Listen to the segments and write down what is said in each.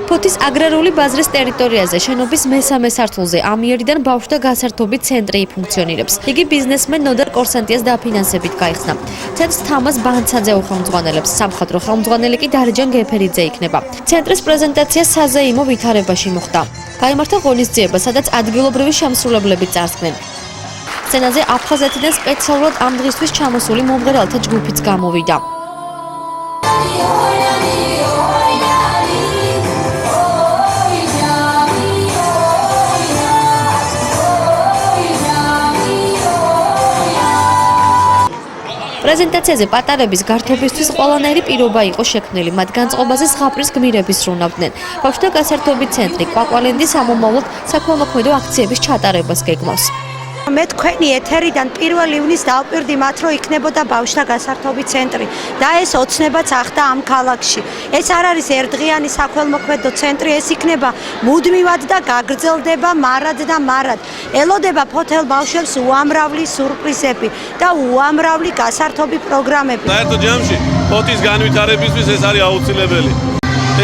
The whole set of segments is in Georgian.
ფოთის აგრარული ბაზრის ტერიტორიაზე შენობის მესამე სართულზე ამიერიდან ბავშვთა გასართობი ცენტრი ფუნქციონირებს. იგი ბიზნესმენ ნოდარ კორსანტიას დაფინანსებით გაიხსნა. ცენტრს თამაზ ბანცაძე უხელმძღვანელებს, სამხატვრო ხელმძღვანელი კი დარეჯან გეფერიძე იქნება. ცენტრის პრეზენტაცია საზეიმო ვითარებაში მოხდა. გაიმართა ღონისძიება, სადაც ადგილობრივი შემსრულებლები წარსდგნენ. სცენაზე აფხაზეთიდან სპეციალურად ამ დღისთვის ჩამოსული მომღერალთა ჯგუფიც გამოვიდა. პრეზენტაციაზე პატარების გართობისთვის ყველანაირი პირობა იყო შექმნილი, მათ განწყობაზე ზღაპრის გმირები სრულნავდნენ. ბავშვთა გასართობი ცენტრი კვაკვალენდი სამომავლოდ საქველმოქმედო აქციების ჩატარებას გეგმავს. მე თქვენი ეთერიდან 1 ივნის დავპირდი მათ, რომ იქნებოდა ბავშვთა გასართობი ცენტრი და ეს ოცნებაც ახდა ამ ქალაქში. ეს არ არის ერთდღიანი საქველმოქმედო ცენტრი, ეს იქნება მუდმივად და გაგრძელდება მარად და მარად. ელოდება ფოთელ ბავშვებს უამრავი სურპრიზები და უამრავი გასართობი პროგრამები. საერთო ჯამში ფოთის განვითარებისთვის ეს არის აუცილებელი.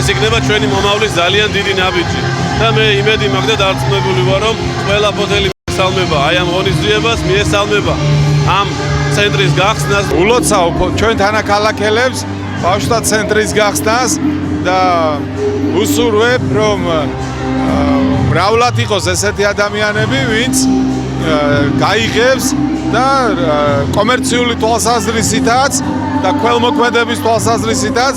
ეს იქნება ჩვენი მომავლის ძალიან დიდი ნაბიჯი და მე იმედი მაქვს და დარწმუნებული ვარ, რომ ყველა ფოთელი სალმება აი ამ ღონისძიებას, მიესალმება ამ ცენტრის გახსნას. ულოცავ ჩვენ თანაქალაქელებს ბავშვთა ცენტრის გახსნას და უსურვებ, რომ მრავლად იყოს ესეთი ადამიანები, ვინც გაიღებს და კომერციული თვალსაზრისითაც და ქველმოქმედების თვალსაზრისითაც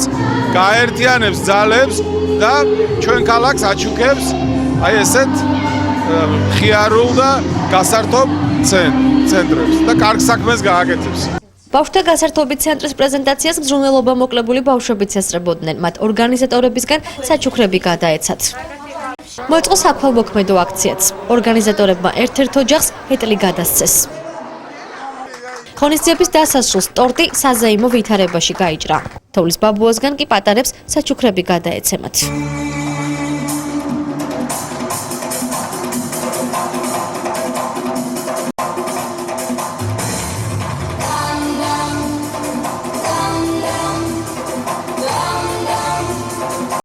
გაერთიანებს ძალებს და ჩვენ ქალაქს აჩუქებს აი ესეთ ხიარულ და გასართობ ცენტრებს და კარგ საქმეს გააკეთებს. ბავშვთა გასართობი ცენტრის პრეზენტაციას გრძნელობა მოკლებული ბავშვებიც ესწრებოდნენ, მათ ორგანიზატორებისგან საჩუქრები გადაეცათ. მოეწყო საქველმოქმედო აქციაც. ორგანიზატორებმა ერთ-ერთ ოჯახს ეტლი გადასცეს. ღონისძიების დასასრულს ტორტი საზეიმო ვითარებაში გაიჭრა. თოვლის ბაბუასგან კი პატარებს საჩუქრები გადაეცემათ.